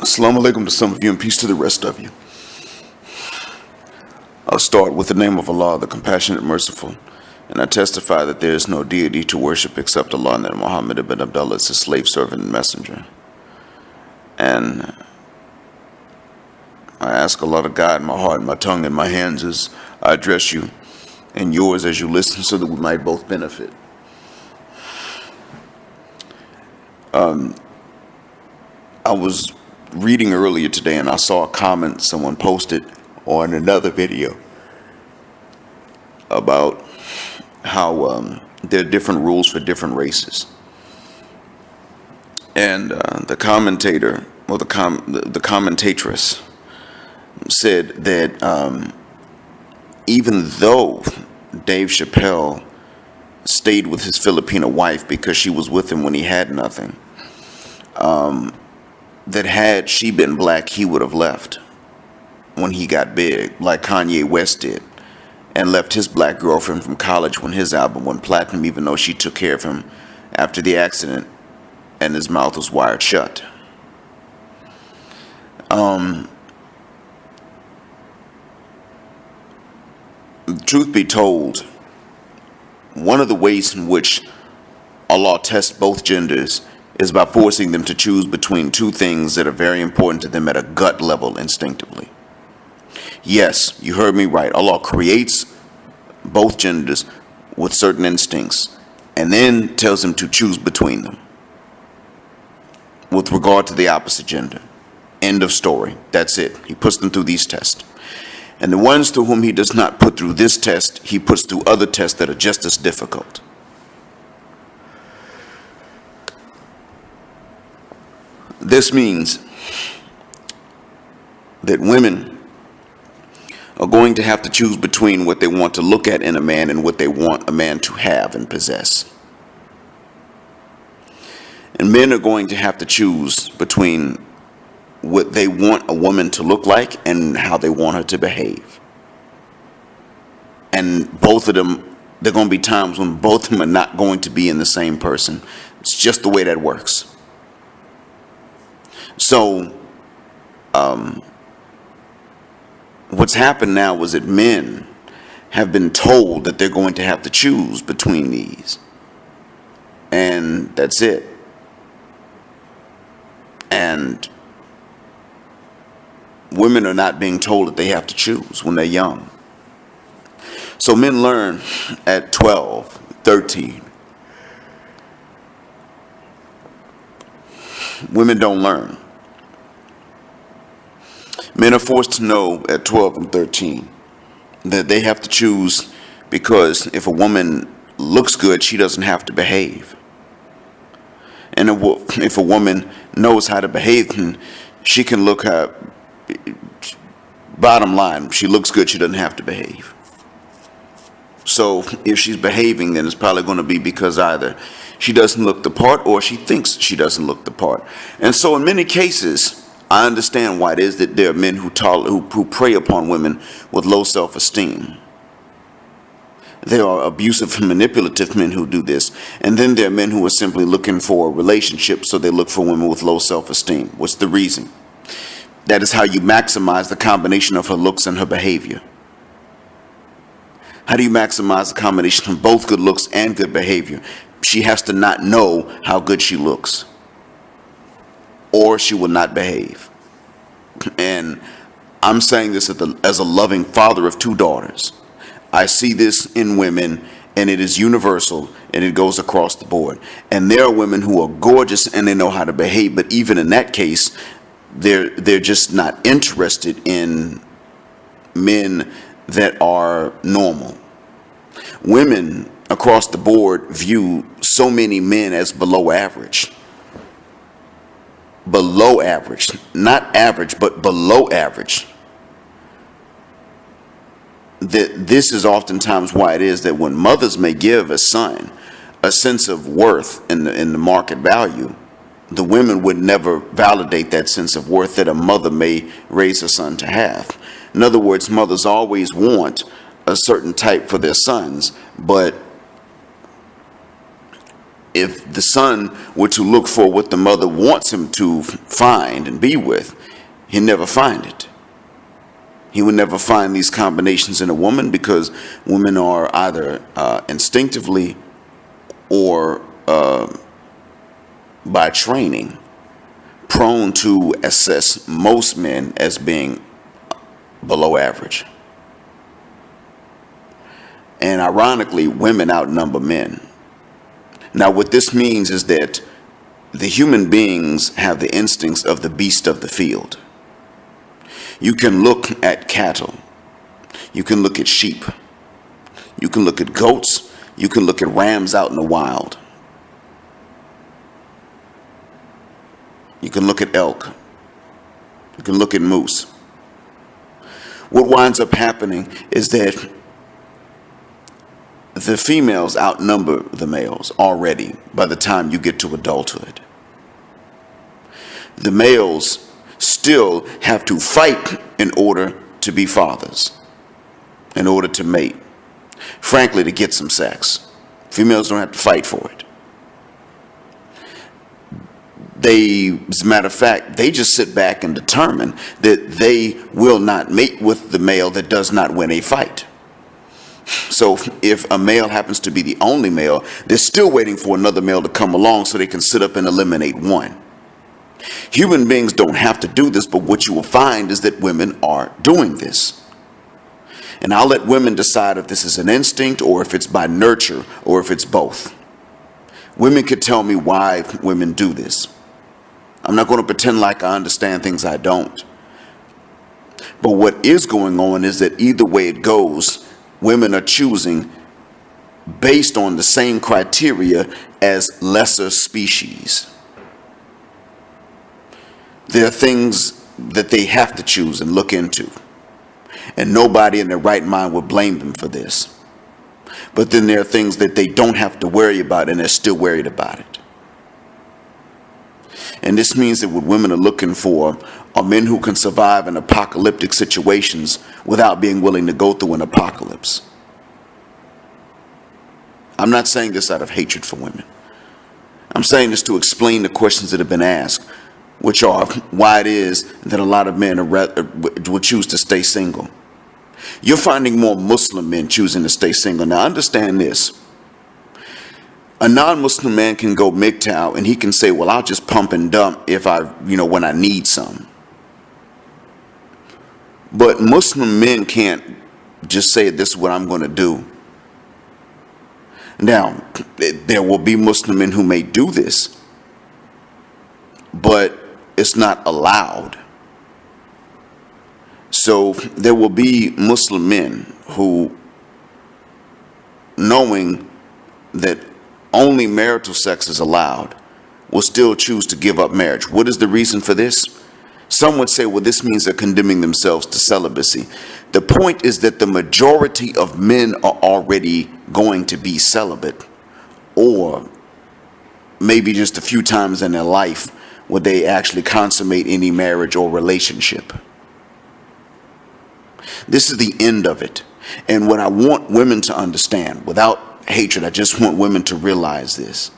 Assalamu alaikum to some of you and peace to the rest of you. I'll start with the name of Allah, the compassionate, merciful, and I testify that there is no deity to worship except Allah, and that Muhammad ibn Abdullah is his slave, servant, and messenger. And I ask Allah to guide my heart, my tongue, and my hands as I address you, and yours as you listen, so that we might both benefit. I was reading earlier today and I saw a comment someone posted on another video about how there are different rules for different races. And the commentator, or the commentatress, said that even though Dave Chappelle stayed with his Filipino wife because she was with him when he had nothing, that had she been black, he would have left when he got big, like Kanye West did, and left his black girlfriend from college when his album went platinum, even though she took care of him after the accident and his mouth was wired shut. Truth be told, one of the ways in which Allah tests both genders is by forcing them to choose between two things that are very important to them at a gut level instinctively. Yes, you heard me right. Allah creates both genders with certain instincts and then tells them to choose between them with regard to the opposite gender. End of story. That's it. He puts them through these tests. And the ones to whom he does not put through this test, he puts through other tests that are just as difficult. This means that women are going to have to choose between what they want to look at in a man and what they want a man to have and possess. And men are going to have to choose between what they want a woman to look like and how they want her to behave. And both of them, there are going to be times when both of them are not going to be in the same person. It's just the way that works. So, what's happened now is that men have been told that they're going to have to choose between these. And that's it. And women are not being told that they have to choose when they're young. So men learn at 12, 13. Women don't learn. Men are forced to know at 12 and 13 that they have to choose, because if a woman looks good, she doesn't have to behave. And if a woman knows how to behave, then she can look her, bottom line, she looks good, she doesn't have to behave. So if she's behaving, then it's probably going to be because either she doesn't look the part or she thinks she doesn't look the part. And so in many cases, I understand why it is that there are men who prey upon women with low self-esteem. There are abusive and manipulative men who do this. And then there are men who are simply looking for a relationship, so they look for women with low self-esteem. What's the reason? That is how you maximize the combination of her looks and her behavior. How do you maximize the combination of both good looks and good behavior? She has to not know how good she looks, or she will not behave. And I'm saying this as a loving father of two daughters. I see this in women, and it is universal, and it goes across the board. And there are women who are gorgeous and they know how to behave, but even in that case, they're just not interested in men that are normal. Women across the board view so many men as below average. Below average, not average, but below average. This is oftentimes why it is that when mothers may give a son a sense of worth in the market value, the women would never validate that sense of worth that a mother may raise her son to have. In other words, mothers always want a certain type for their sons, but if the son were to look for what the mother wants him to find and be with, he'll never find it. He would never find these combinations in a woman, because women are either instinctively or by training prone to assess most men as being below average. And ironically, women outnumber men. Now, what this means is that the human beings have the instincts of the beast of the field. You can look at cattle. You can look at sheep. You can look at goats. You can look at rams out in the wild. You can look at elk. You can look at moose. What winds up happening is that the females outnumber the males already by the time you get to adulthood. The males still have to fight in order to be fathers, in order to mate, frankly, to get some sex. Females don't have to fight for it. As a matter of fact, they just sit back and determine that they will not mate with the male that does not win a fight. So if a male happens to be the only male, they're still waiting for another male to come along so they can sit up and eliminate one. Human beings don't have to do this, but what you will find is that women are doing this. And I'll let women decide if this is an instinct or if it's by nurture or if it's both. Women could tell me why women do this. I'm not going to pretend like I understand things I don't. But what is going on is that either way it goes, women are choosing based on the same criteria as lesser species. There are things that they have to choose and look into, and nobody in their right mind would blame them for this. But then there are things that they don't have to worry about, and they're still worried about it. And this means that what women are looking for are men who can survive in apocalyptic situations without being willing to go through an apocalypse. I'm not saying this out of hatred for women. I'm saying this to explain the questions that have been asked, which are why it is that a lot of men will choose to stay single. You're finding more Muslim men choosing to stay single. Now understand this. A non-Muslim man can go MGTOW and he can say, well, I'll just pump and dump when I need some. But Muslim men can't just say, this is what I'm going to do. Now, there will be Muslim men who may do this, but it's not allowed. So there will be Muslim men who, knowing that only marital sex is allowed, will still choose to give up marriage. What is the reason for this? Some would say, well, this means they're condemning themselves to celibacy. The point is that the majority of men are already going to be celibate, or maybe just a few times in their life would they actually consummate any marriage or relationship. This is the end of it. And what I want women to understand, without hatred, I just want women to realize this,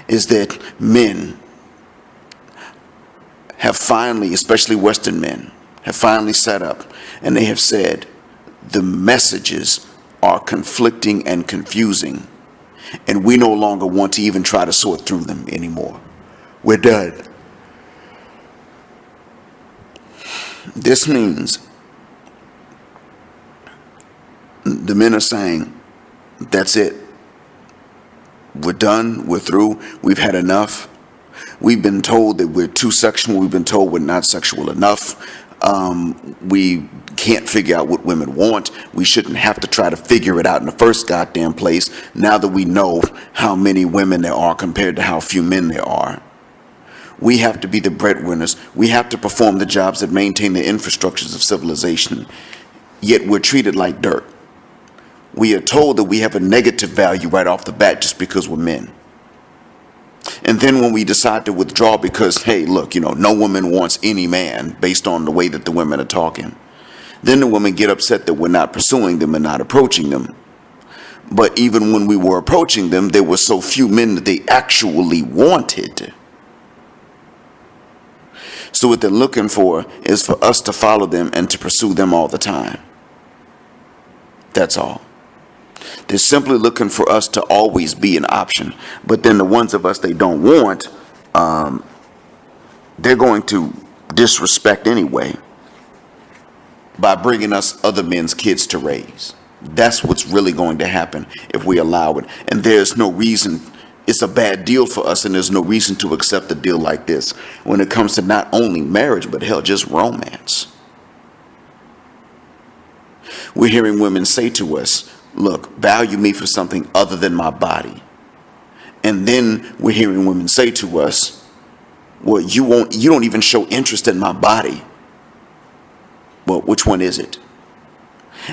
is that men have finally, especially Western men, have finally sat up and they have said the messages are conflicting and confusing, and we no longer want to even try to sort through them anymore. We're done. This means the men are saying, that's it. We're done. We're through. We've had enough. We've been told that we're too sexual. We've been told we're not sexual enough. We can't figure out what women want. We shouldn't have to try to figure it out in the first goddamn place, now that we know how many women there are compared to how few men there are. We have to be the breadwinners. We have to perform the jobs that maintain the infrastructures of civilization. Yet we're treated like dirt. We are told that we have a negative value right off the bat just because we're men. And then when we decide to withdraw because, hey, look, no woman wants any man based on the way that the women are talking, then the women get upset that we're not pursuing them and not approaching them. But even when we were approaching them, there were so few men that they actually wanted. So what they're looking for is for us to follow them and to pursue them all the time. That's all. They're simply looking for us to always be an option. But then the ones of us they don't want, they're going to disrespect anyway by bringing us other men's kids to raise. That's what's really going to happen if we allow it. And there's no reason, it's a bad deal for us, and there's no reason to accept a deal like this when it comes to not only marriage, but hell, just romance. We're hearing women say to us, look, value me for something other than my body. And then we're hearing women say to us, well, you don't even show interest in my body. Well, which one is it?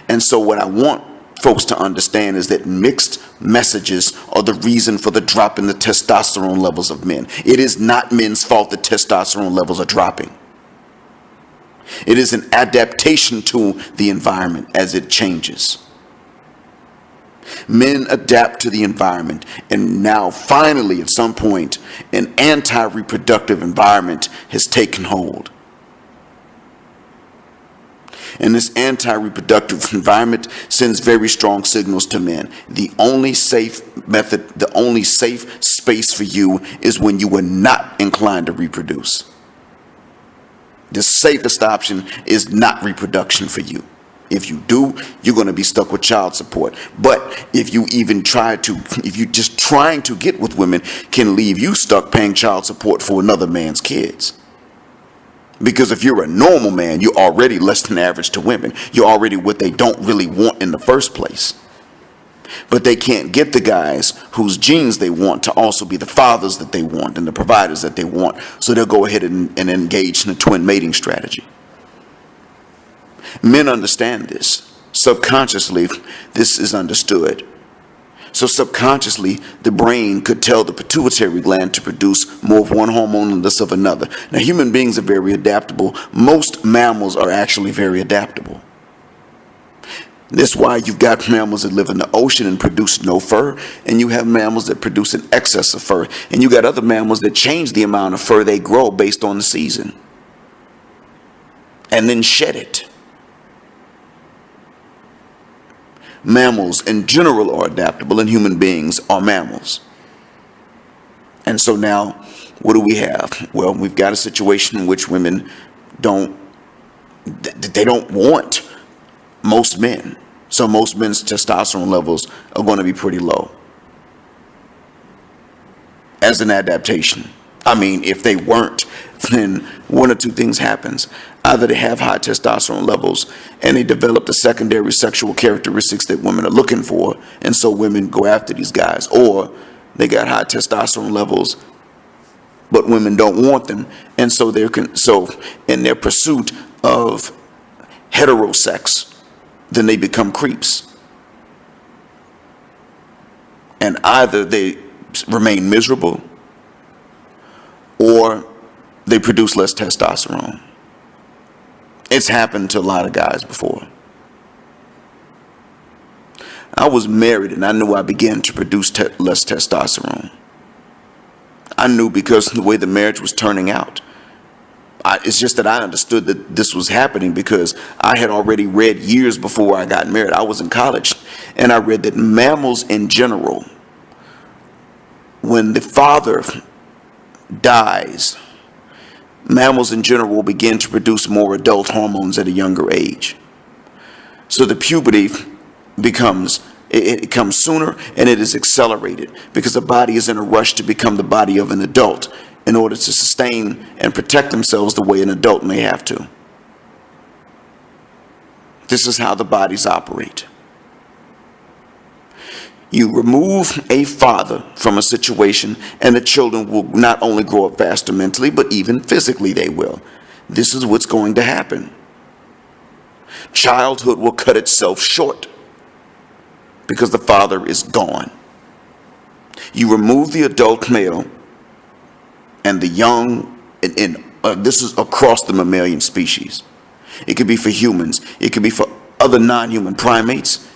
And so what I want folks to understand is that mixed messages are the reason for the drop in the testosterone levels of men. It is not men's fault that testosterone levels are dropping. It is an adaptation to the environment as it changes. Men adapt to the environment, and now finally at some point an anti-reproductive environment has taken hold. And this anti-reproductive environment sends very strong signals to men. The only safe method, the only safe space for you is when you are not inclined to reproduce. The safest option is not reproduction for you. If you do, you're going to be stuck with child support. But if you just trying to get with women can leave you stuck paying child support for another man's kids. Because if you're a normal man, you're already less than average to women. You're already what they don't really want in the first place. But they can't get the guys whose genes they want to also be the fathers that they want and the providers that they want. So they'll go ahead and engage in a twin mating strategy. Men understand this. Subconsciously, this is understood. So subconsciously, the brain could tell the pituitary gland to produce more of one hormone and less of another. Now, human beings are very adaptable. Most mammals are actually very adaptable. That's why you've got mammals that live in the ocean and produce no fur, and you have mammals that produce an excess of fur, and you got other mammals that change the amount of fur they grow based on the season and then shed it. Mammals in general are adaptable, and human beings are mammals. And so now, what do we have? Well, we've got a situation in which women don't want most men. So most men's testosterone levels are going to be pretty low as an adaptation. I mean, if they weren't, then one or two things happens. Either they have high testosterone levels and they develop the secondary sexual characteristics that women are looking for, and so women go after these guys, or they got high testosterone levels but women don't want them, and so in their pursuit of heterosex, then they become creeps. And either they remain miserable or they produce less testosterone. It's happened to a lot of guys before. I was married and I knew I began to produce less testosterone. I knew because of the way the marriage was turning out. It's just that I understood that this was happening because I had already read years before I got married. I was in college and I read that mammals in general, when the father dies, mammals in general will begin to produce more adult hormones at a younger age. So the puberty it comes sooner, and it is accelerated because the body is in a rush to become the body of an adult in order to sustain and protect themselves the way an adult may have to. This is how the bodies operate. You remove a father from a situation and the children will not only grow up faster mentally, but even physically they will. This is what's going to happen. Childhood will cut itself short because the father is gone. You remove the adult male and the young, and this is across the mammalian species. It could be for humans. It could be for other non-human primates.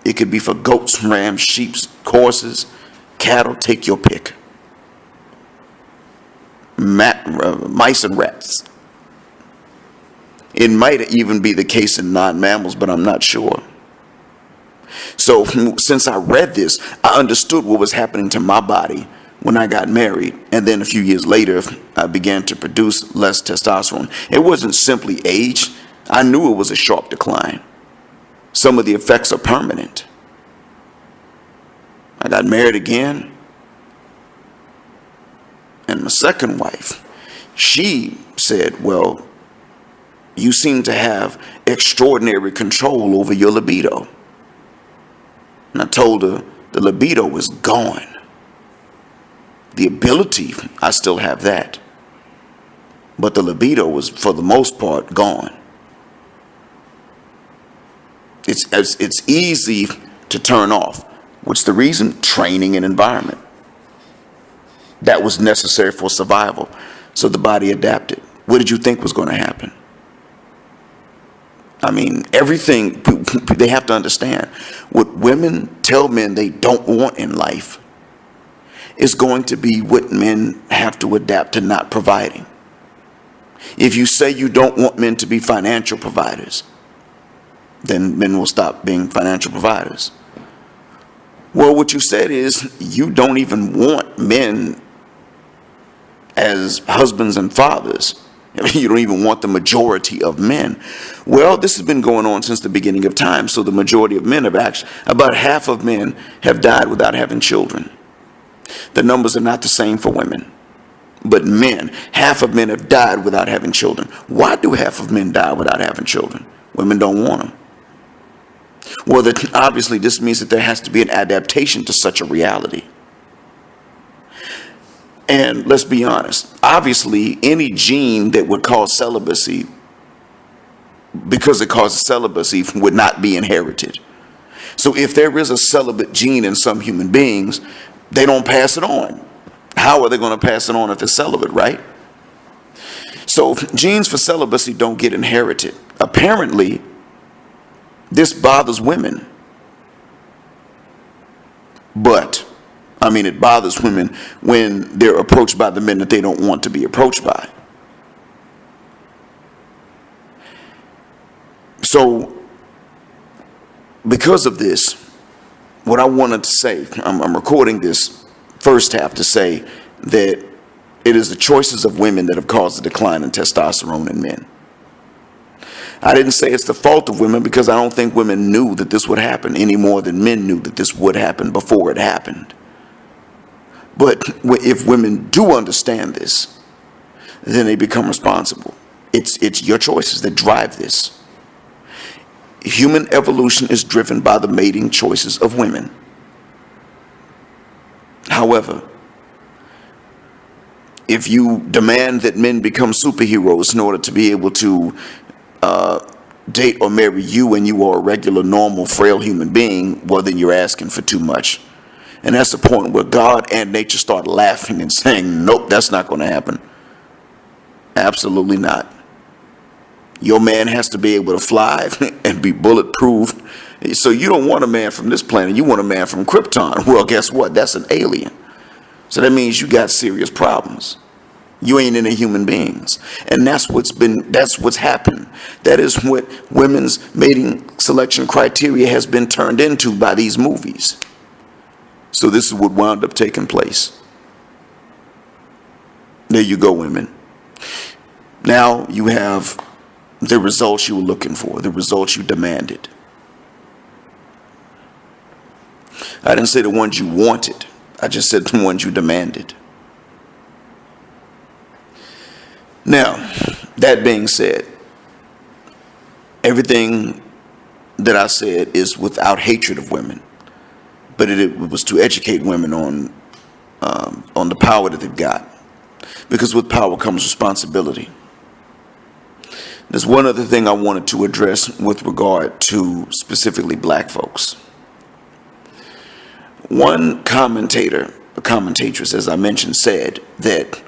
It could be for goats, rams, sheep, horses, cattle, take your pick. Mice and rats. It might even be the case in non-mammals, but I'm not sure. So since I read this, I understood what was happening to my body when I got married. And then a few years later, I began to produce less testosterone. It wasn't simply age. I knew it was a sharp decline. Some of the effects are permanent. I got married again. And my second wife, she said, well, you seem to have extraordinary control over your libido. And I told her the libido is gone. The ability, I still have that. But the libido was, for the most part, gone. It's easy to turn off. What's the reason? Training and environment. That was necessary for survival. So the body adapted. What did you think was going to happen? I mean, everything, they have to understand. What women tell men they don't want in life is going to be what men have to adapt to not providing. If you say you don't want men to be financial providers, then men will stop being financial providers. Well, what you said is you don't even want men as husbands and fathers. I mean, you don't even want the majority of men. Well, this has been going on since the beginning of time. So the majority of men have actually, about half of men have died without having children. The numbers are not the same for women. But men, half of men have died without having children. Why do half of men die without having children? Women don't want them. Well, obviously this means that there has to be an adaptation to such a reality. And let's be honest, obviously any gene that would cause celibacy, because it causes celibacy, would not be inherited. So if there is a celibate gene in some human beings, they don't pass it on. How are they going to pass it on if they're celibate, right? So genes for celibacy don't get inherited. Apparently, this bothers women. But it bothers women when they're approached by the men that they don't want to be approached by. So, because of this, what I wanted to say, I'm recording this first half to say that it is the choices of women that have caused the decline in testosterone in men. I didn't say it's the fault of women because I don't think women knew that this would happen any more than men knew that this would happen before it happened. But if women do understand this, then they become responsible. It's your choices that drive this. Human evolution is driven by the mating choices of women. However, if you demand that men become superheroes in order to be able to date or marry you and you are a regular, normal, frail human being, well, then you're asking for too much. And that's the point where God and nature start laughing and saying, nope, that's not going to happen. Absolutely not. Your man has to be able to fly and be bulletproof. So you don't want a man from this planet. You want a man from Krypton. Well, guess what? That's an alien. So that means you got serious problems. You ain't into human beings. And that's what's happened. That is what women's mating selection criteria has been turned into by these movies. So this is what wound up taking place. There you go, women. Now you have the results you were looking for, the results you demanded. I didn't say the ones you wanted. I just said the ones you demanded. Now, that being said, everything that I said is without hatred of women, but it was to educate women on the power that they've got, because with power comes responsibility. There's one other thing I wanted to address with regard to specifically black folks. One commentator, a commentatress, as I mentioned, said that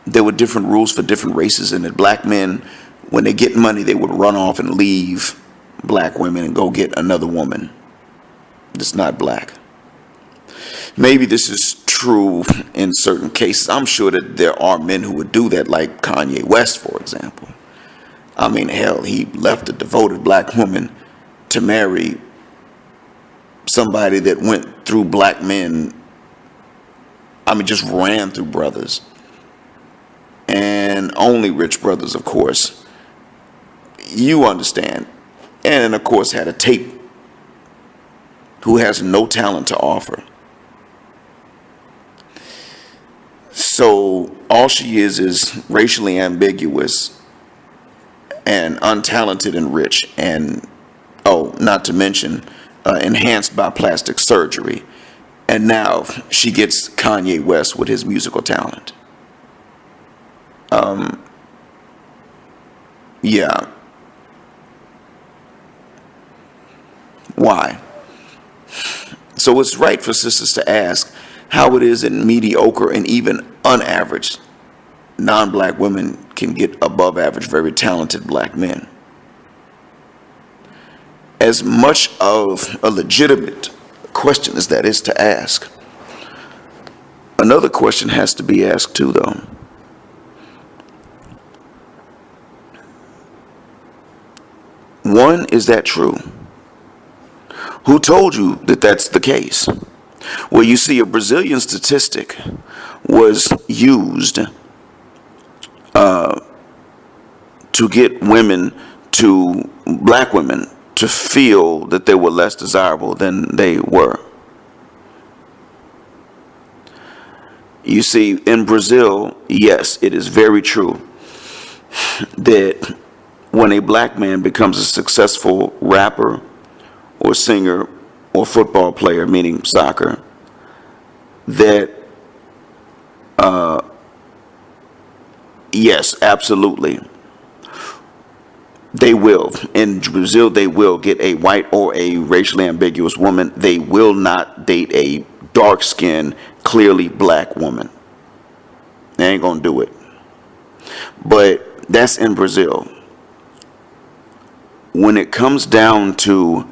there were different rules for different races, and that black men, when they get money, they would run off and leave black women and go get another woman that's not black. Maybe this is true in certain cases. I'm sure that there are men who would do that, like Kanye West, for example. I mean, hell, he left a devoted black woman to marry somebody that went through black men. I mean, just ran through brothers. And only rich brothers, of course. You understand. And, of course, had a tape who has no talent to offer. So all she is racially ambiguous and untalented and rich, and oh, not to mention enhanced by plastic surgery. And now she gets Kanye West with his musical talent. Yeah. Why? So it's right for sisters to ask how it is that mediocre and even unaverage non-black women can get above average, very talented black men. As much of a legitimate question as that is to ask, another question has to be asked too, though. One, is that true? Who told you that that's the case? Well, you see, a Brazilian statistic was used to get black women, to feel that they were less desirable than they were. You see, in Brazil, yes, it is very true that when a black man becomes a successful rapper or singer or football player, meaning soccer, that yes, absolutely, they will. In Brazil, they will get a white or a racially ambiguous woman. They will not date a dark-skinned, clearly black woman. They ain't gonna do it. But that's in Brazil. When it comes down to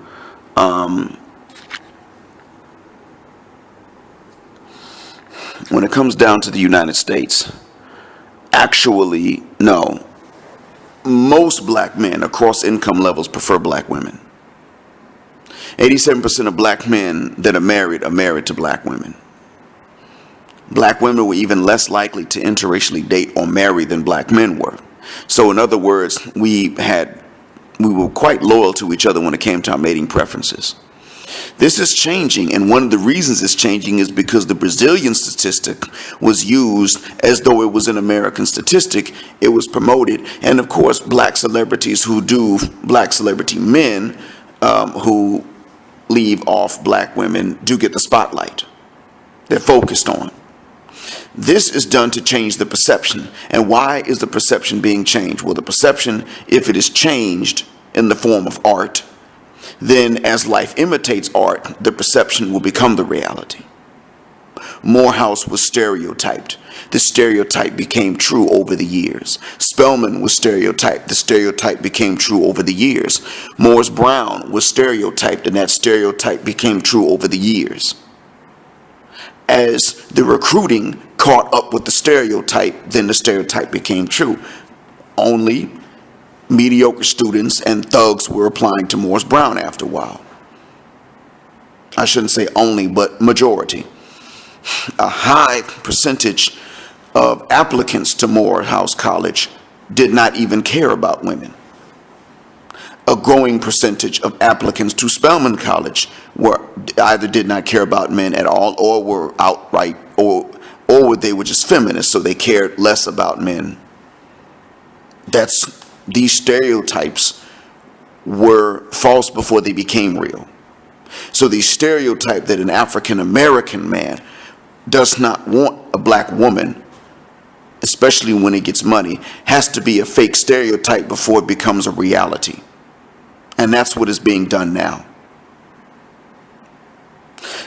the United States, actually, no. Most black men across income levels prefer black women. 87% of black men that are married to black women. Black women were even less likely to interracially date or marry than black men were. So in other words, we were quite loyal to each other when it came to our mating preferences. This is changing, and one of the reasons it's changing is because the Brazilian statistic was used as though it was an American statistic. It was promoted, and of course, black celebrity men who leave off black women do get the spotlight. They're focused on. This is done to change the perception. And why is the perception being changed? Well, the perception, if it is changed in the form of art, then as life imitates art, the perception will become the reality. Morehouse was stereotyped. The stereotype became true over the years. Spelman was stereotyped. The stereotype became true over the years. Morris Brown was stereotyped, and that stereotype became true over the years. As the recruiting caught up with the stereotype, then the stereotype became true. Only mediocre students and thugs were applying to Morris Brown after a while. I shouldn't say only, but majority. A high percentage of applicants to Morehouse College did not even care about women. A growing percentage of applicants to Spelman College either did not care about men at all, or were outright, or they were just feminists, so they cared less about men. These stereotypes were false before they became real. So the stereotype that an African American man does not want a black woman, especially when he gets money, has to be a fake stereotype before it becomes a reality. And that's what is being done now.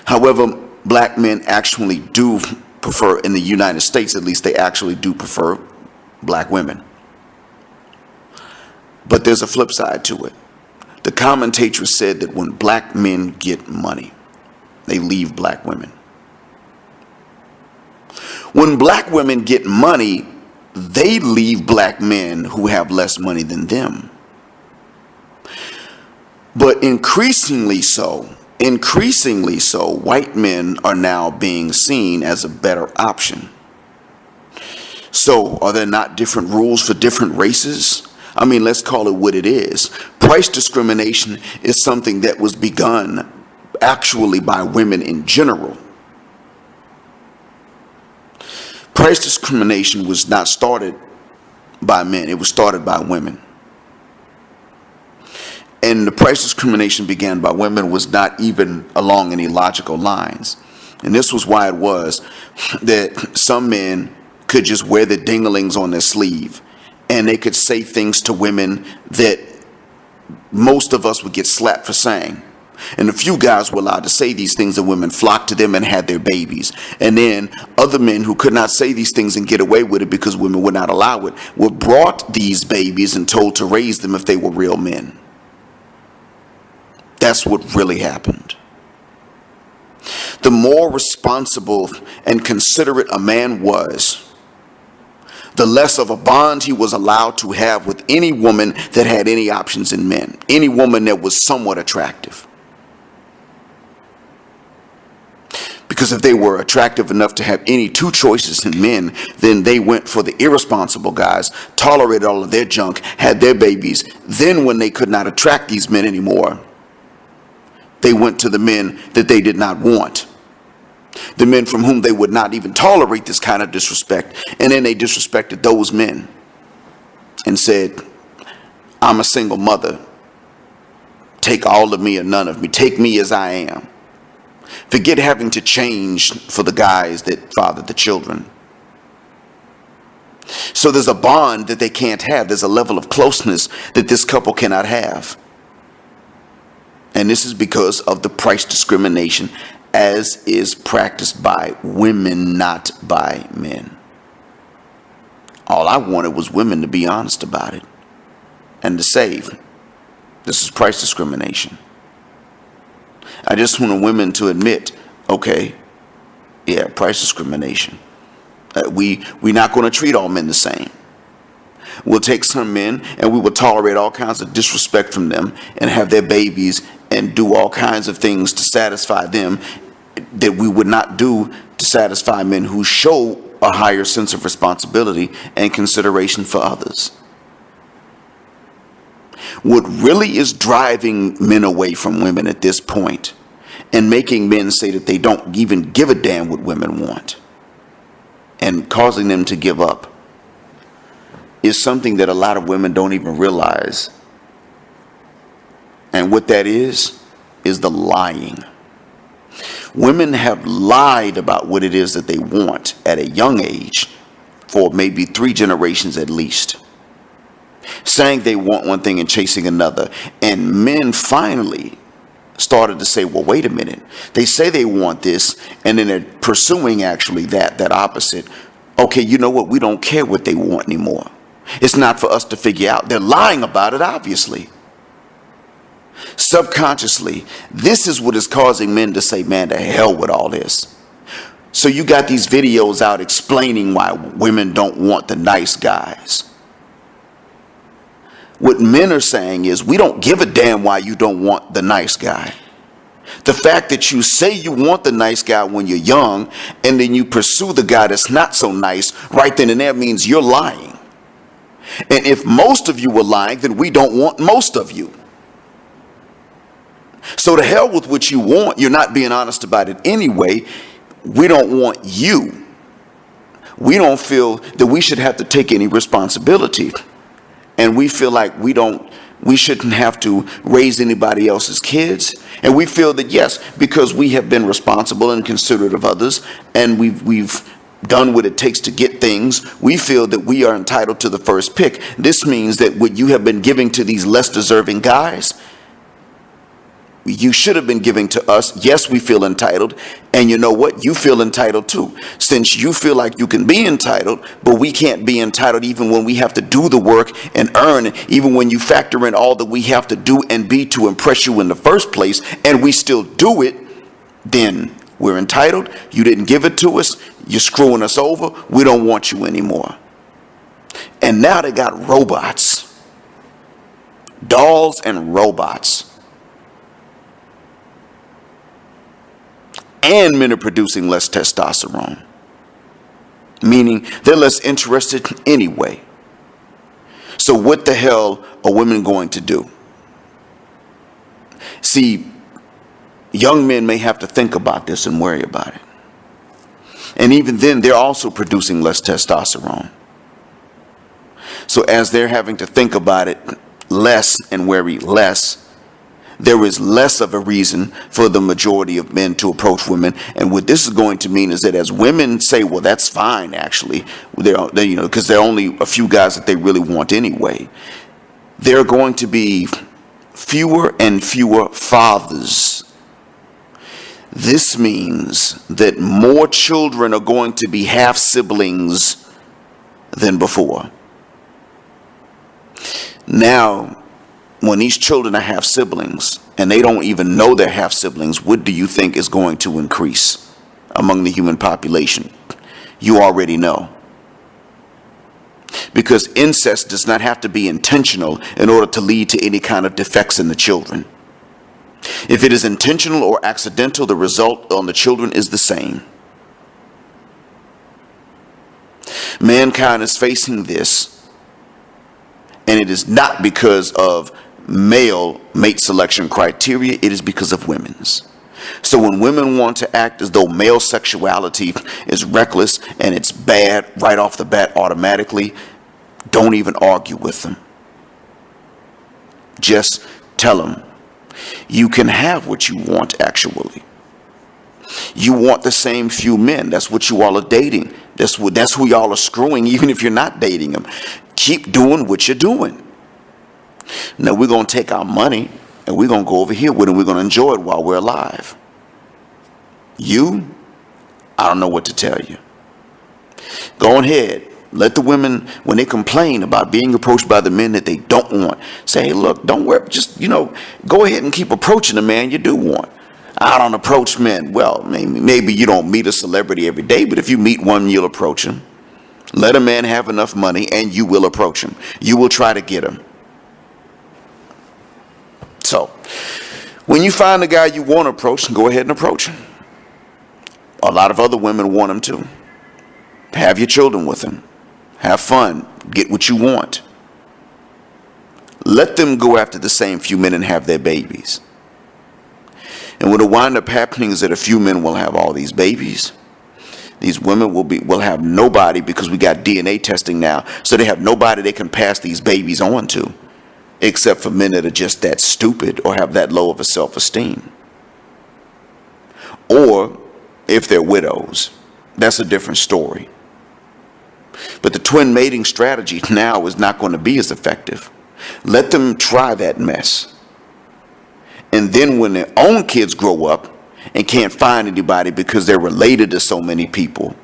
However, black men actually do prefer, in the United States at least, they actually do prefer black women. But there's a flip side to it. The commentator said that when black men get money, they leave black women. When black women get money, they leave black men who have less money than them. But increasingly so, white men are now being seen as a better option. So are there not different rules for different races? I mean, let's call it what it is. Price discrimination is something that was begun actually by women in general. Price discrimination was not started by men, it was started by women. And the price discrimination began by women was not even along any logical lines. And this was why it was that some men could just wear the dinglings on their sleeve and they could say things to women that most of us would get slapped for saying. And a few guys were allowed to say these things and women flocked to them and had their babies. And then other men who could not say these things and get away with it because women would not allow it were brought these babies and told to raise them if they were real men. That's what really happened. The more responsible and considerate a man was, the less of a bond he was allowed to have with any woman that had any options in men, any woman that was somewhat attractive. Because if they were attractive enough to have any two choices in men, then they went for the irresponsible guys, tolerated all of their junk, had their babies. Then when they could not attract these men anymore, they went to the men that they did not want. The men from whom they would not even tolerate this kind of disrespect. And then they disrespected those men and said, I'm a single mother. Take all of me or none of me. Take me as I am. Forget having to change for the guys that father the children. So there's a bond that they can't have. There's a level of closeness that this couple cannot have. And this is because of the price discrimination as is practiced by women, not by men. All I wanted was women to be honest about it and to say, this is price discrimination. I just wanted women to admit, okay, yeah, price discrimination. We're not going to treat all men the same. We'll take some men and we will tolerate all kinds of disrespect from them and have their babies and do all kinds of things to satisfy them that we would not do to satisfy men who show a higher sense of responsibility and consideration for others. What really is driving men away from women at this point and making men say that they don't even give a damn what women want and causing them to give up is something that a lot of women don't even realize. And what that is the lying. Women have lied about what it is that they want at a young age for maybe 3 generations at least. Saying they want one thing and chasing another. And men finally started to say, well, wait a minute. They say they want this and then they're pursuing actually that opposite. Okay, you know what? We don't care what they want anymore. It's not for us to figure out. They're lying about it, obviously. Subconsciously, this is what is causing men to say, man, to hell with all this. So you got these videos out explaining why women don't want the nice guys. What men are saying is, we don't give a damn why you don't want the nice guy. The fact that you say you want the nice guy when you're young and then you pursue the guy that's not so nice right then and there means you're lying. And if most of you were lying, then we don't want most of you. So to hell with what you want, you're not being honest about it anyway. We don't want you. We don't feel that we should have to take any responsibility. And we feel like we shouldn't have to raise anybody else's kids. And we feel that, yes, because we have been responsible and considerate of others, and we've done what it takes to get things, we feel that we are entitled to the first pick. This means that what you have been giving to these less deserving guys, You should have been giving to us. Yes, we feel entitled. And you know what? You feel entitled too. Since you feel like you can be entitled, but we can't be entitled even when we have to do the work and earn, even when you factor in all that we have to do and be to impress you in the first place, and we still do it, then we're entitled. You didn't give it to us. You're screwing us over. We don't want you anymore. And now they got robots, dolls and robots. And men are producing less testosterone, meaning they're less interested anyway. So what the hell are women going to do? See, young men may have to think about this and worry about it. And even then, they're also producing less testosterone. So as they're having to think about it less and worry less, there is less of a reason for the majority of men to approach women. And what this is going to mean is that as women say, well, that's fine, actually, because there are only a few guys that they really want anyway, there are going to be fewer and fewer fathers. This means that more children are going to be half siblings than before. Now, when these children are half siblings and they don't even know they're half siblings, what do you think is going to increase among the human population? You already know. Because incest does not have to be intentional in order to lead to any kind of defects in the children. If it is intentional or accidental, the result on the children is the same. Mankind is facing this, and it is not because of male mate selection criteria, it is because of women's. So when women want to act as though male sexuality is reckless and it's bad right off the bat automatically, don't even argue with them. Just tell them, you can have what you want actually. You want the same few men. That's what you all are dating. That's who y'all are screwing, even if you're not dating them. Keep doing what you're doing. Now we're going to take our money and we're going to go over here with it and we're going to enjoy it while we're alive. I don't know what to tell you. Go ahead. Let the women, when they complain about being approached by the men that they don't want, say, hey, look, don't worry. Just, go ahead and keep approaching the man you do want. I don't approach men. Well, maybe you don't meet a celebrity every day, but if you meet one, you'll approach him. Let a man have enough money and you will approach him. You will try to get him. So, when you find the guy you want to approach, go ahead and approach him. A lot of other women want him too. Have your children with him. Have fun. Get what you want. Let them go after the same few men and have their babies. And what will wind up happening is that a few men will have all these babies. These women will have nobody, because we got DNA testing now, so they have nobody they can pass these babies on to, except for men that are just that stupid or have that low of a self-esteem. Or if they're widows, that's a different story. But the twin mating strategy now is not going to be as effective. Let them try that mess. And then when their own kids grow up and can't find anybody because they're related to so many people,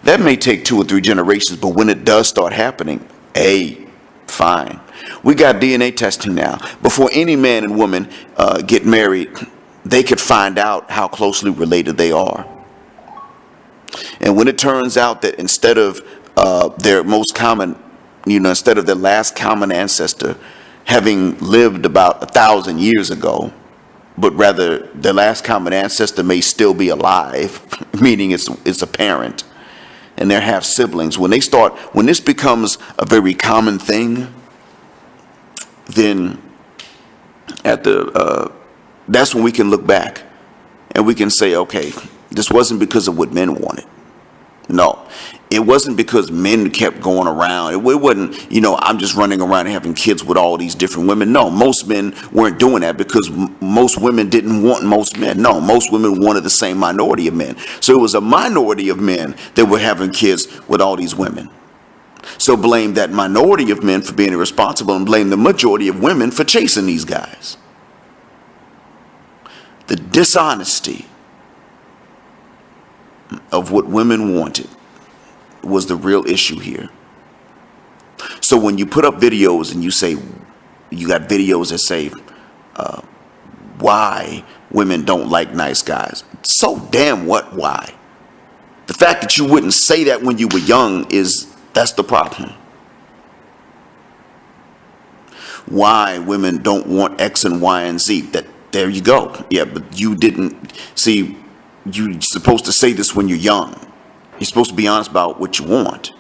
that may take 2 or 3 generations, but when it does start happening, fine. We got DNA testing now. Before any man and woman get married, they could find out how closely related they are. And when it turns out that instead of their most common, instead of their last common ancestor having lived about 1,000 years ago, but rather their last common ancestor may still be alive, meaning it's a parent, and they're half siblings. When this becomes a very common thing, then that's when we can look back and we can say, okay, this wasn't because of what men wanted. No, it wasn't because men kept going around. It wasn't, I'm just running around and having kids with all these different women. No, most men weren't doing that because most women didn't want most men. No, most women wanted the same minority of men. So it was a minority of men that were having kids with all these women. So blame that minority of men for being irresponsible and blame the majority of women for chasing these guys. The dishonesty of what women wanted was the real issue here. So when you put up videos and you say, you got videos that say why women don't like nice guys. So damn what, why? The fact that you wouldn't say that when you were young that's the problem. Why women don't want X and Y and Z. There you go. Yeah, but you didn't see, you're supposed to say this when you're young. You're supposed to be honest about what you want.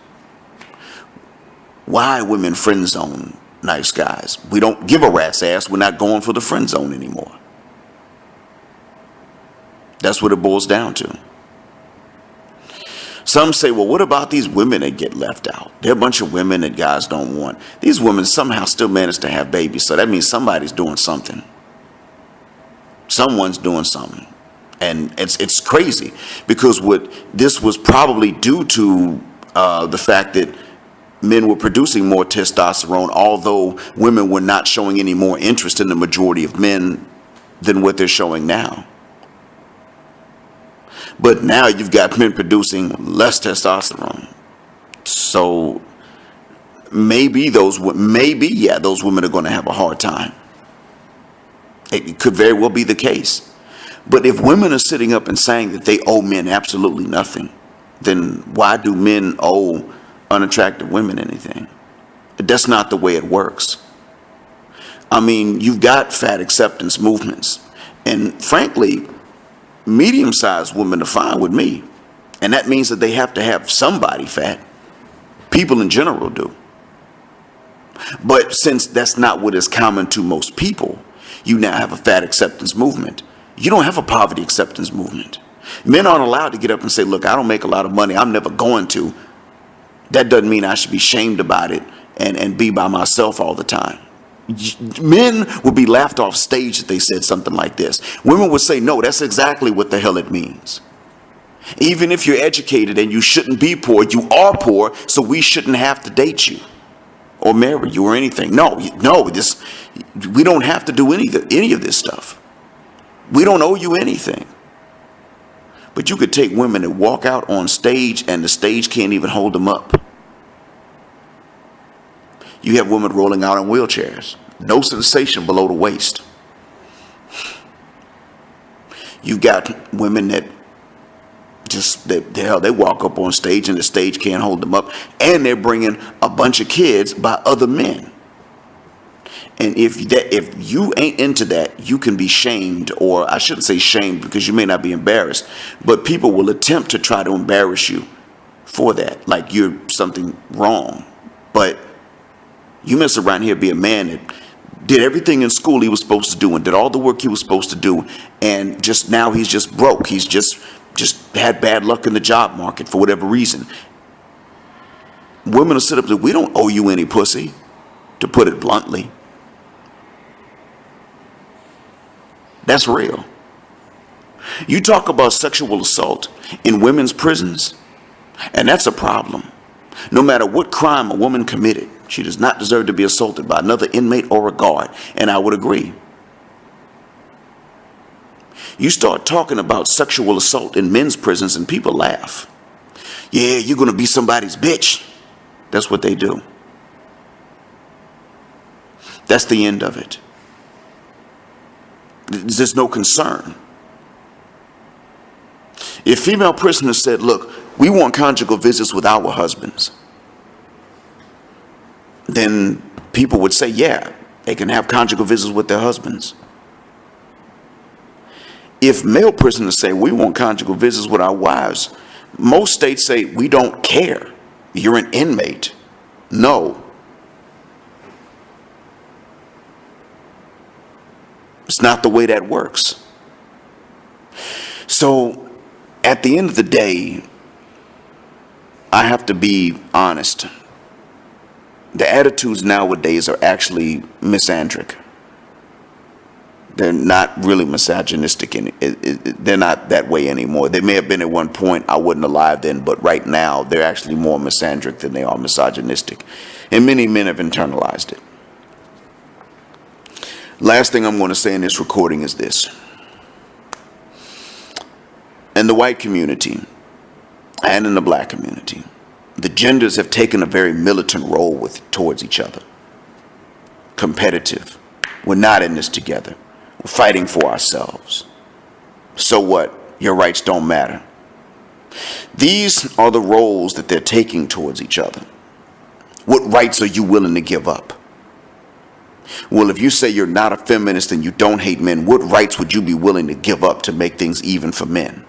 Why women friend zone nice guys? We don't give a rat's ass. We're not going for the friend zone anymore. That's what it boils down to. Some say, well, what about these women that get left out? There are a bunch of women that guys don't want. These women somehow still manage to have babies. So that means somebody's doing something. Someone's doing something. And it's crazy because what this was probably due to the fact that men were producing more testosterone, although women were not showing any more interest in the majority of men than what they're showing now. But now you've got men producing less testosterone. So maybe those women are going to have a hard time. It could very well be the case. But if women are sitting up and saying that they owe men absolutely nothing, then why do men owe unattractive women anything? That's not the way it works. I mean, you've got fat acceptance movements. And frankly, medium-sized women are fine with me. And that means that they have to have somebody fat. People in general do. But since that's not what is common to most people, you now have a fat acceptance movement. You don't have a poverty acceptance movement. Men aren't allowed to get up and say, look, I don't make a lot of money. I'm never going to. That doesn't mean I should be shamed about it and be by myself all the time. Men would be laughed off stage if they said something like this. Women would say, no, that's exactly what the hell it means. Even if you're educated and you shouldn't be poor, you are poor, so we shouldn't have to date you or marry you or anything. No, we don't have to do any of this stuff. We don't owe you anything. But you could take women that walk out on stage and the stage can't even hold them up. You have women rolling out in wheelchairs. No sensation below the waist. You've got women that they walk up on stage and the stage can't hold them up. And they're bringing a bunch of kids by other men. And if you ain't into that, you can be shamed, or I shouldn't say shamed because you may not be embarrassed, but people will attempt to try to embarrass you for that, like you're something wrong. But you mess around here, be a man that did everything in school he was supposed to do and did all the work he was supposed to do, and just now he's just broke. He's just had bad luck in the job market for whatever reason. Women will sit up and say, we don't owe you any pussy, to put it bluntly. That's real. You talk about sexual assault in women's prisons, and that's a problem. No matter what crime a woman committed, she does not deserve to be assaulted by another inmate or a guard, and I would agree. You start talking about sexual assault in men's prisons and people laugh. Yeah, you're going to be somebody's bitch. That's what they do. That's the end of it. There's no concern. If female prisoners said, look, we want conjugal visits with our husbands, then people would say, yeah, they can have conjugal visits with their husbands. If male prisoners say, we want conjugal visits with our wives, most states say, we don't care. You're an inmate. No. It's not the way that works. So at the end of the day, I have to be honest. The attitudes nowadays are actually misandric. They're not really misogynistic. They're not that way anymore. They may have been at one point. I wasn't alive then, but right now they're actually more misandric than they are misogynistic. And many men have internalized it. Last thing I'm going to say in this recording is this. In the white community and in the black community, the genders have taken a very militant role towards each other. Competitive. We're not in this together. We're fighting for ourselves. So what? Your rights don't matter. These are the roles that they're taking towards each other. What rights are you willing to give up? Well, if you say you're not a feminist and you don't hate men, what rights would you be willing to give up to make things even for men?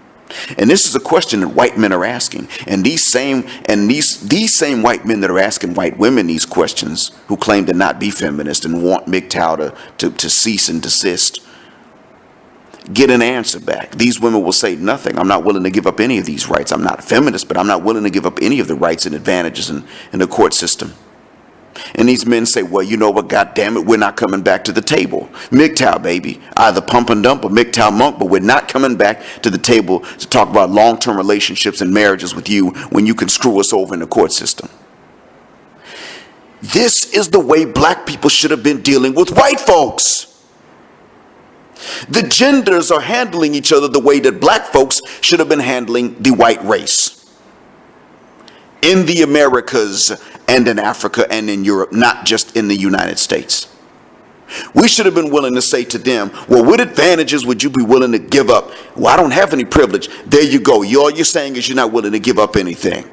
And this is a question that white men are asking. And these same white men that are asking white women these questions, who claim to not be feminist and want MGTOW to cease and desist, get an answer back. These women will say nothing. I'm not willing to give up any of these rights. I'm not a feminist, but I'm not willing to give up any of the rights and advantages in the court system. And these men say, well, you know what, God damn it, we're not coming back to the table. MGTOW, baby. Either pump and dump or MGTOW monk, but we're not coming back to the table to talk about long-term relationships and marriages with you when you can screw us over in the court system. This is the way black people should have been dealing with white folks. The genders are handling each other the way that black folks should have been handling the white race. In the Americas and in Africa and in Europe, not just in the United States. We should have been willing to say to them, well, what advantages would you be willing to give up? Well, I don't have any privilege. There you go. All you're saying is you're not willing to give up anything.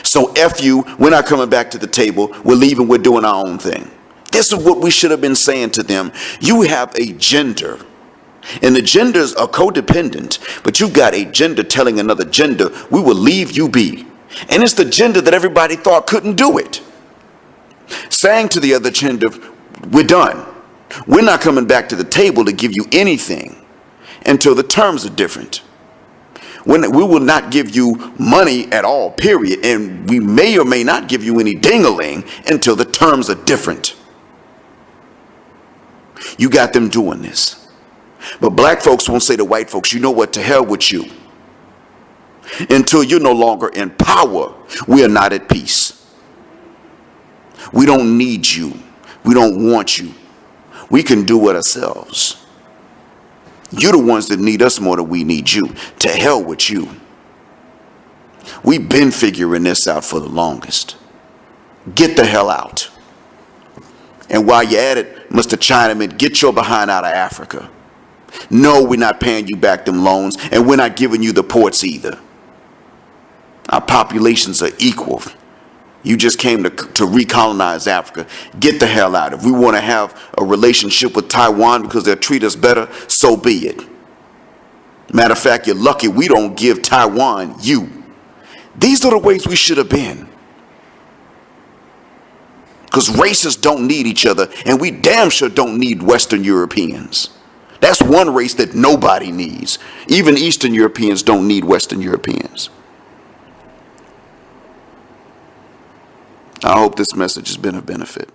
So F you, we're not coming back to the table. We're leaving, we're doing our own thing. This is what we should have been saying to them. You have a gender, and the genders are codependent, but you've got a gender telling another gender, we will leave you be. And it's the gender that everybody thought couldn't do it. Saying to the other gender, we're done. We're not coming back to the table to give you anything until the terms are different. We will not give you money at all, period. And we may or may not give you any ding-a-ling until the terms are different. You got them doing this. But black folks won't say to white folks, you know what, to hell with you. Until you're no longer in power, we are not at peace. We don't need you. We don't want you. We can do it ourselves. You're the ones that need us more than we need you. To hell with you. We've been figuring this out for the longest. Get the hell out. And while you're at it, Mr. Chinaman, get your behind out of Africa. No, we're not paying you back them loans, and we're not giving you the ports either. Our populations are equal. You just came to recolonize Africa. Get the hell out. If we want to have a relationship with Taiwan because they'll treat us better, so be it. Matter of fact, you're lucky we don't give Taiwan you. These are the ways we should have been. Because races don't need each other, and we damn sure don't need Western Europeans. That's one race that nobody needs. Even Eastern Europeans don't need Western Europeans. I hope this message has been of benefit.